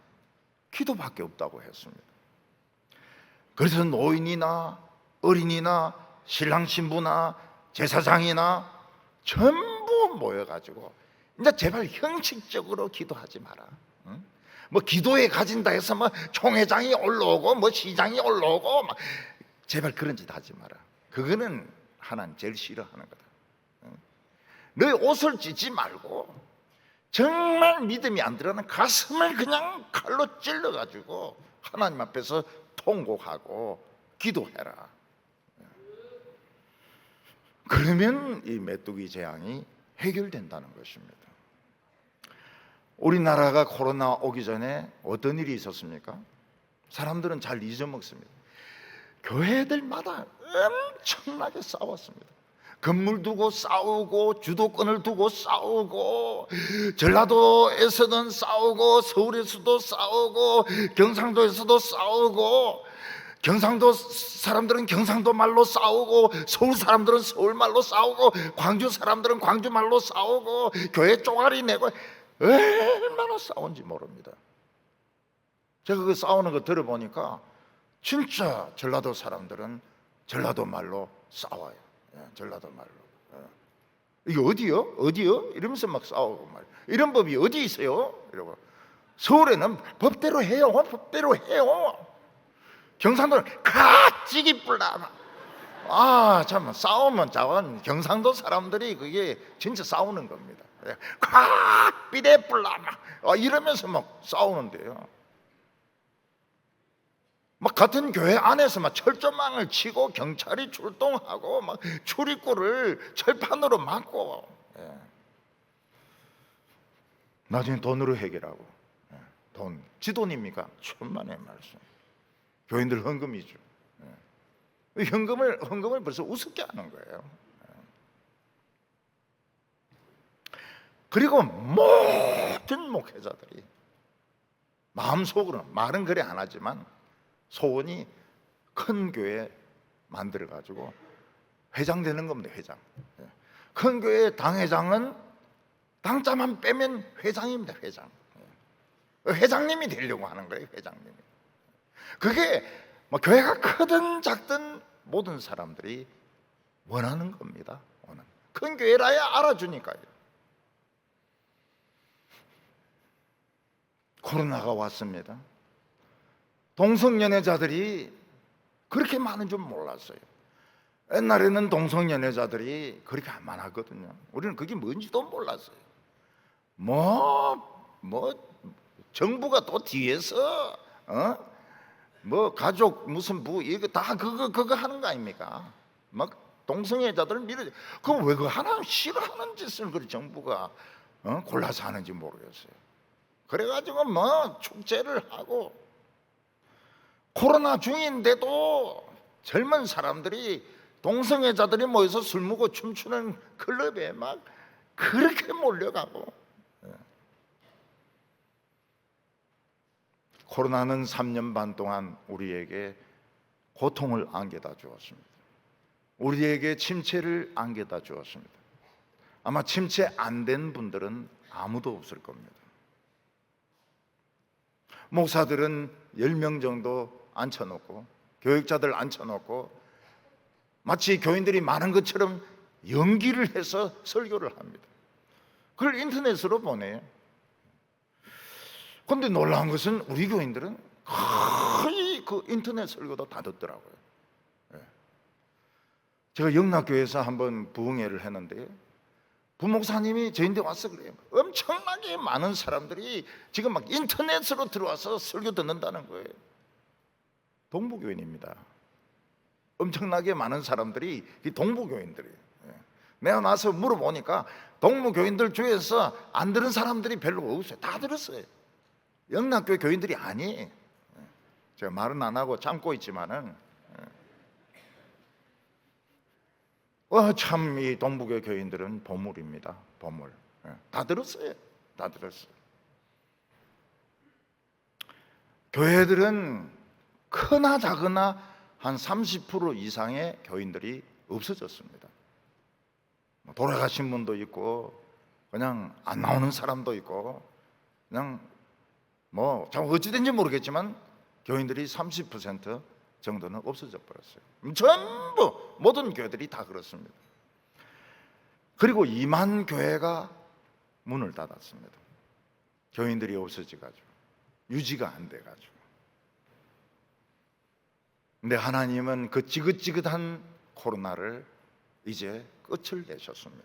기도밖에 없다고 했습니다. 그래서 노인이나 어린이나 신랑 신부나 제사장이나 전부 모여가지고 이제 제발 형식적으로 기도하지 마라. 뭐 기도에 가진다 해서 뭐 총회장이 올라오고 뭐 시장이 올라오고 막 제발 그런 짓 하지 마라. 그거는 하나님 제일 싫어하는 거다. 너희 옷을 찢지 말고 정말 믿음이 안 들어가는 가슴을 그냥 칼로 찔러가지고 하나님 앞에서 통곡하고 기도해라. 그러면 이 메뚜기 재앙이 해결된다는 것입니다. 우리나라가 코로나 오기 전에 어떤 일이 있었습니까? 사람들은 잘 잊어먹습니다. 교회들마다 엄청나게 싸웠습니다. 건물 두고 싸우고 주도권을 두고 싸우고, 전라도에서는 싸우고 서울에서도 싸우고 경상도에서도 싸우고, 경상도 사람들은 경상도 말로 싸우고 서울 사람들은 서울 말로 싸우고 광주 사람들은 광주 말로 싸우고 교회 쪼가리 내고 얼마나 싸운지 모릅니다. 제가 그 싸우는 거 들어보니까 진짜 전라도 사람들은 전라도 말로 싸워요. 전라도 말로. 이게 어디요? 어디요? 이러면서 막 싸우고 말이에요. 이런 법이 어디 있어요? 이러고. 서울에는 법대로 해요. 법대로 해요. 경상도는 가찌기 뿔나. 참 싸우면 자원 경상도 사람들이 그게 진짜 싸우는 겁니다. 콱 삐대 뿔나 이러면서 막 싸우는데요. 막 같은 교회 안에서 막 철조망을 치고 경찰이 출동하고 막 출입구를 철판으로 막고, 나중에 돈으로 해결하고. 돈, 지돈입니까? 천만의 말씀. 교인들 헌금이죠. 헌금을 벌써 우습게 하는 거예요. 그리고 모든 목회자들이 마음속으로 말은 그래 안 하지만 소원이 큰 교회 만들어 가지고 회장 되는 겁니다. 회장. 큰 교회 당회장은 당자만 빼면 회장입니다. 회장. 회장님이 되려고 하는 거예요. 회장님이. 그게 뭐 교회가 크든 작든 모든 사람들이 원하는 겁니다. 큰 교회라야 알아주니까요. 코로나가 왔습니다. 동성연애자들이 그렇게 많은 줄 몰랐어요. 옛날에는 동성연애자들이 그렇게 안 많았거든요. 우리는 그게 뭔지도 몰랐어요. 정부가 또 뒤에서 뭐 가족 무슨 이거 다 그거 하는 거 아닙니까? 막 동성애자들을 밀어. 그럼 왜 그 하나 싫어하는 짓을 그 정부가 골라서 하는지 모르겠어요. 그래가지고 뭐 축제를 하고 코로나 중인데도 젊은 사람들이 동성애자들이 모여서 술 먹고 춤추는 클럽에 막 그렇게 몰려가고. 코로나는 3년 반 동안 우리에게 고통을 안겨다 주었습니다. 우리에게 침체를 안겨다 주었습니다. 아마 침체 안 된 분들은 아무도 없을 겁니다. 목사들은 10명 정도 앉혀놓고, 교육자들 앉혀놓고 마치 교인들이 많은 것처럼 연기를 해서 설교를 합니다. 그걸 인터넷으로 보내요. 그런데 놀라운 것은 우리 교인들은 거의 그 인터넷 설교도 다 듣더라고요. 제가 영락교회에서 한번 부흥회를 했는데 부목사님이 저희한테 와서 그래요. 엄청나게 많은 사람들이 지금 막 인터넷으로 들어와서 설교 듣는다는 거예요. 동부교인입니다. 엄청나게 많은 사람들이 동부교인들이에요. 내가 나서 물어보니까 동부교인들 중에서 안 들은 사람들이 별로 없어요. 다 들었어요. 영락교회 교인들이 아니에요. 제가 말은 안 하고 참고 있지만은 참 이 동부교회 교인들은 보물입니다. 보물. 다 들었어요. 다 들었어요. 교회들은 크나 작으나 한 30% 이상의 교인들이 없어졌습니다. 돌아가신 분도 있고 그냥 안 나오는 사람도 있고 그냥 참 어찌된지 모르겠지만 교인들이 30% 정도는 없어져 버렸어요. 전부 모든 교회들이 다 그렇습니다. 그리고 2만 교회가 문을 닫았습니다. 교인들이 없어져가지고 유지가 안 돼가지고. 근데 하나님은 그 지긋지긋한 코로나를 이제 끝을 내셨습니다.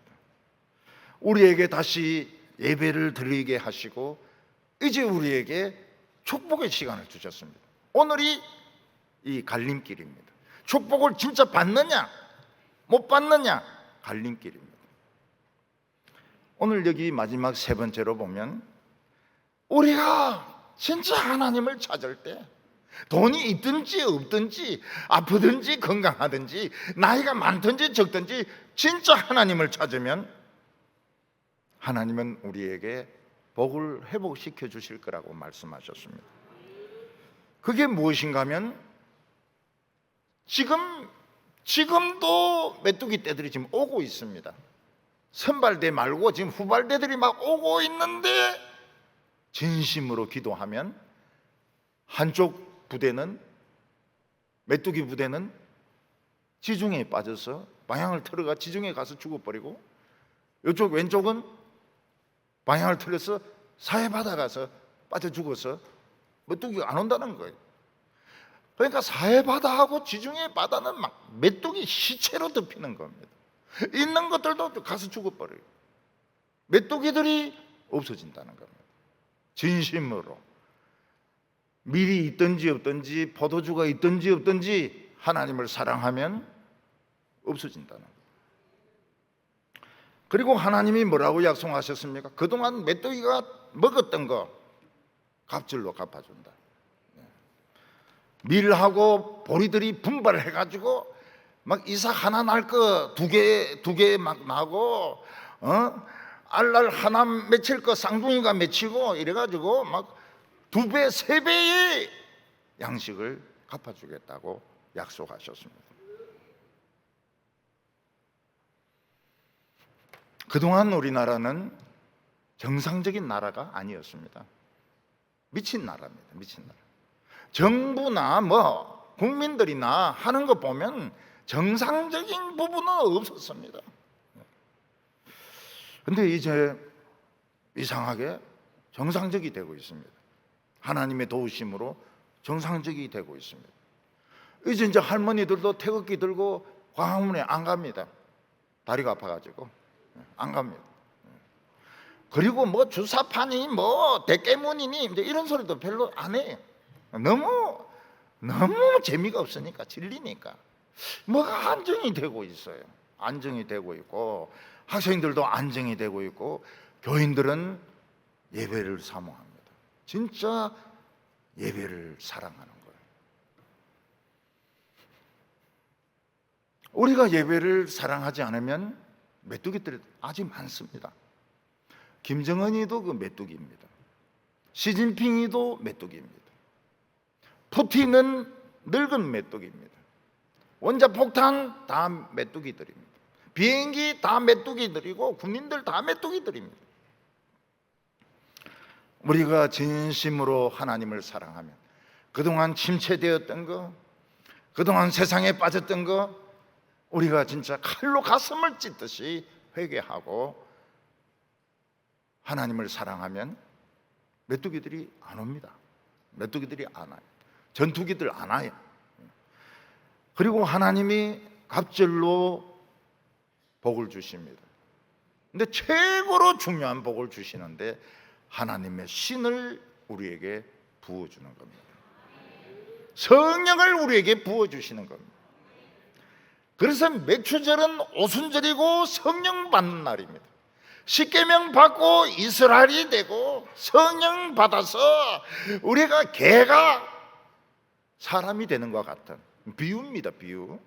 우리에게 다시 예배를 드리게 하시고 이제 우리에게 축복의 시간을 주셨습니다. 오늘이 이 갈림길입니다. 축복을 진짜 받느냐 못 받느냐 갈림길입니다. 오늘 여기 마지막 세 번째로 보면 우리가 진짜 하나님을 찾을 때 돈이 있든지 없든지 아프든지 건강하든지 나이가 많든지 적든지 진짜 하나님을 찾으면 하나님은 우리에게 복을 회복시켜 주실 거라고 말씀하셨습니다. 그게 무엇인가 하면 지금도 메뚜기 떼들이 지금 오고 있습니다. 선발대 말고 지금 후발대들이 막 오고 있는데 진심으로 기도하면 한쪽 부대는 메뚜기 부대는 지중해에 빠져서 방향을 틀어가 지중해에 가서 죽어버리고 이쪽 왼쪽은 방향을 틀어서 사해바다 가서 빠져 죽어서 메뚜기가 안 온다는 거예요. 그러니까 사해바다하고 지중해 바다는 막 메뚜기 시체로 덮이는 겁니다. 있는 것들도 가서 죽어버려요. 메뚜기들이 없어진다는 겁니다. 진심으로 밀이 있든지 없든지 포도주가 있든지 없든지 하나님을 사랑하면 없어진다는 거예요. 그리고 하나님이 뭐라고 약속하셨습니까? 그동안 메뚜기가 먹었던 거 갑절로 갚아준다. 밀하고 보리들이 분발해가지고 막 이삭 하나 날 거 두 개 막 나고 알날 하나 맺힐 거 쌍둥이가 맺히고 이래가지고 막 2배 3배의 양식을 갚아주겠다고 약속하셨습니다. 그동안 우리나라는 정상적인 나라가 아니었습니다. 미친 나라입니다. 미친 나라. 정부나 국민들이나 하는 거 보면 정상적인 부분은 없었습니다. 그런데 이제 이상하게 정상적이 되고 있습니다. 하나님의 도우심으로 정상적이 되고 있습니다. 이제 할머니들도 태극기 들고 광화문에 안 갑니다. 다리가 아파가지고 안 갑니다. 그리고 뭐 주사파니 뭐 대깨문이니 이런 소리도 별로 안 해요. 너무 재미가 없으니까, 질리니까. 뭐가 안정이 되고 있어요. 안정이 되고 있고, 학생들도 안정이 되고 있고, 교인들은 예배를 사모합니다. 진짜 예배를 사랑하는 거예요. 우리가 예배를 사랑하지 않으면 메뚜기들이 아직 많습니다. 김정은이도 그 메뚜기입니다. 시진핑이도 메뚜기입니다. 푸틴은 늙은 메뚜기입니다. 원자폭탄 다 메뚜기들입니다. 비행기 다 메뚜기들이고 군인들 다 메뚜기들입니다. 우리가 진심으로 하나님을 사랑하면 그동안 침체되었던 거, 그동안 세상에 빠졌던 거 우리가 진짜 칼로 가슴을 찢듯이 회개하고 하나님을 사랑하면 메뚜기들이 안 옵니다. 메뚜기들이 안 와요. 전투기들 안 와요. 그리고 하나님이 갑절로 복을 주십니다. 근데 최고로 중요한 복을 주시는데 하나님의 신을 우리에게 부어주는 겁니다. 성령을 우리에게 부어주시는 겁니다. 그래서 맥추절은 오순절이고 성령 받는 날입니다. 십계명 받고 이스라엘이 되고 성령 받아서 우리가 개가 사람이 되는 것 같은 비유입니다. 비유.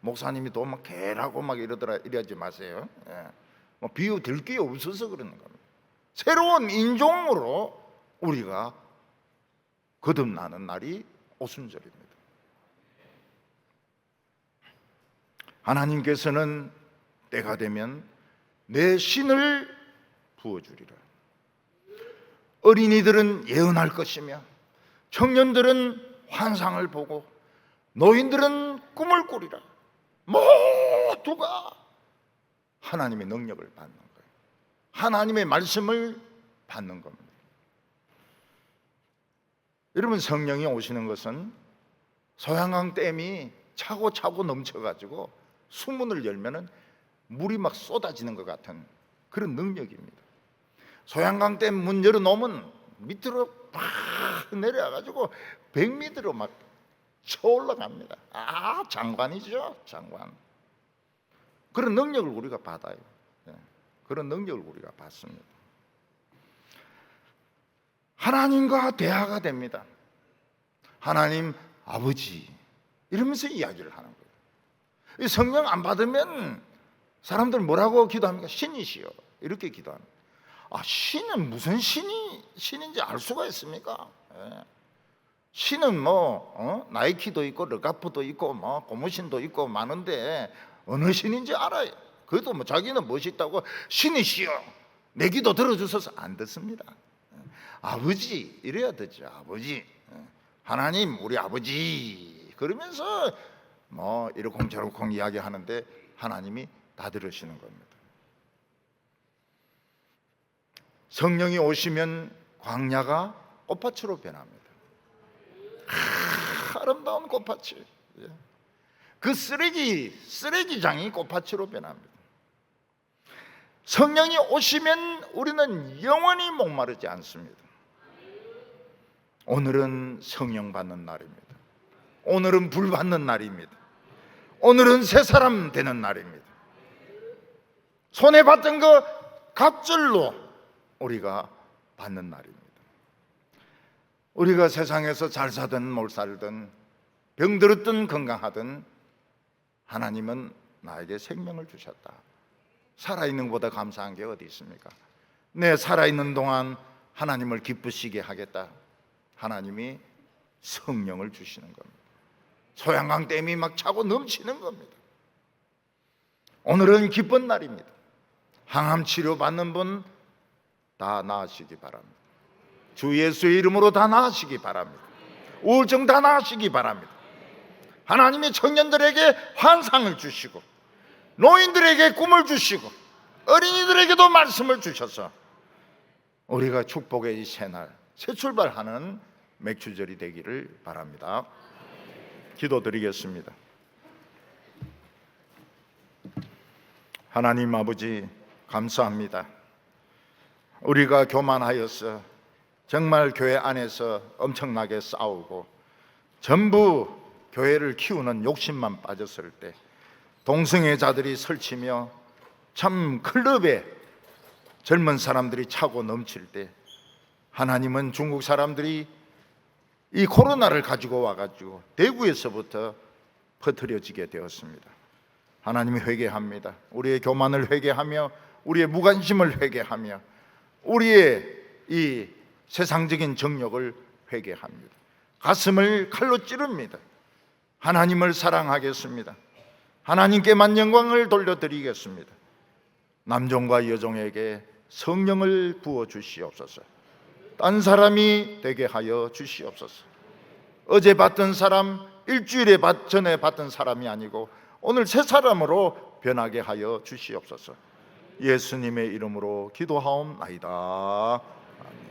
목사님이 또 막 개라고 막 이러지 마세요. 뭐 비유 들 게 없어서 그러는 겁니다. 새로운 인종으로 우리가 거듭나는 날이 오순절입니다. 하나님께서는 때가 되면 내 신을 부어주리라. 어린이들은 예언할 것이며 청년들은 환상을 보고 노인들은 꿈을 꾸리라. 모두가 하나님의 능력을 받는 거예요. 하나님의 말씀을 받는 겁니다. 여러분, 성령이 오시는 것은 소양강 댐이 차고 넘쳐가지고 수문을 열면은 물이 막 쏟아지는 것 같은 그런 능력입니다. 소양강 댐 문 열어놓으면 밑으로 팍 내려와가지고 100m로 막 쳐올라갑니다. 장관이죠, 장관. 그런 능력을 우리가 받아요. 그런 능력을 우리가 받습니다. 하나님과 대화가 됩니다. 하나님 아버지 이러면서 이야기를 하는 거예요. 성령 안 받으면 사람들 뭐라고 기도합니까? 신이시여 이렇게 기도합니다. 신은 무슨 신인지 알 수가 있습니까? 신은 나이키도 있고 르가프도 있고 고무신도 있고 많은데 어느 신인지 알아요. 그래도 자기는 멋있다고 신이시여 내 기도 들어주셔서 안 듣습니다. 아버지 이래야 되죠. 아버지, 하나님 우리 아버지 그러면서 이러쿵저러쿵 이야기하는데 하나님이 다 들으시는 겁니다. 성령이 오시면 광야가 꽃밭으로 변합니다. 아름다운 꽃밭이, 그 쓰레기장이 꽃밭으로 변합니다. 성령이 오시면 우리는 영원히 목마르지 않습니다. 오늘은 성령 받는 날입니다. 오늘은 불 받는 날입니다. 오늘은 새 사람 되는 날입니다. 손에 받던 거 갑절로 우리가 받는 날입니다. 우리가 세상에서 잘 사든 못 살든 병들었든 건강하든 하나님은 나에게 생명을 주셨다. 살아있는 것보다 감사한 게 어디 있습니까? 내 살아있는 동안 하나님을 기쁘시게 하겠다. 하나님이 성령을 주시는 겁니다. 소양강 댐이 막 차고 넘치는 겁니다. 오늘은 기쁜 날입니다. 항암 치료 받는 분 다 나으시기 바랍니다. 주 예수의 이름으로 다 나으시기 바랍니다. 우울증 다 나으시기 바랍니다. 하나님이 청년들에게 환상을 주시고 노인들에게 꿈을 주시고 어린이들에게도 말씀을 주셔서 우리가 축복의 이 새날 새 출발하는 맥주절이 되기를 바랍니다. 기도드리겠습니다. 하나님 아버지, 감사합니다. 우리가 교만하여서 정말 교회 안에서 엄청나게 싸우고 전부 교회를 키우는 욕심만 빠졌을 때, 동성애자들이 설치며 참 클럽에 젊은 사람들이 차고 넘칠 때, 하나님은 중국 사람들이 이 코로나를 가지고 와가지고 대구에서부터 퍼뜨려지게 되었습니다. 하나님, 회개합니다. 우리의 교만을 회개하며 우리의 무관심을 회개하며 우리의 이 세상적인 정욕을 회개합니다. 가슴을 칼로 찌릅니다. 하나님을 사랑하겠습니다. 하나님께만 영광을 돌려드리겠습니다. 남종과 여종에게 성령을 부어 주시옵소서. 딴 사람이 되게 하여 주시옵소서. 어제 봤던 사람, 일주일에 전에 봤던 사람이 아니고 오늘 새 사람으로 변하게 하여 주시옵소서. 예수님의 이름으로 기도하옵나이다. 아멘.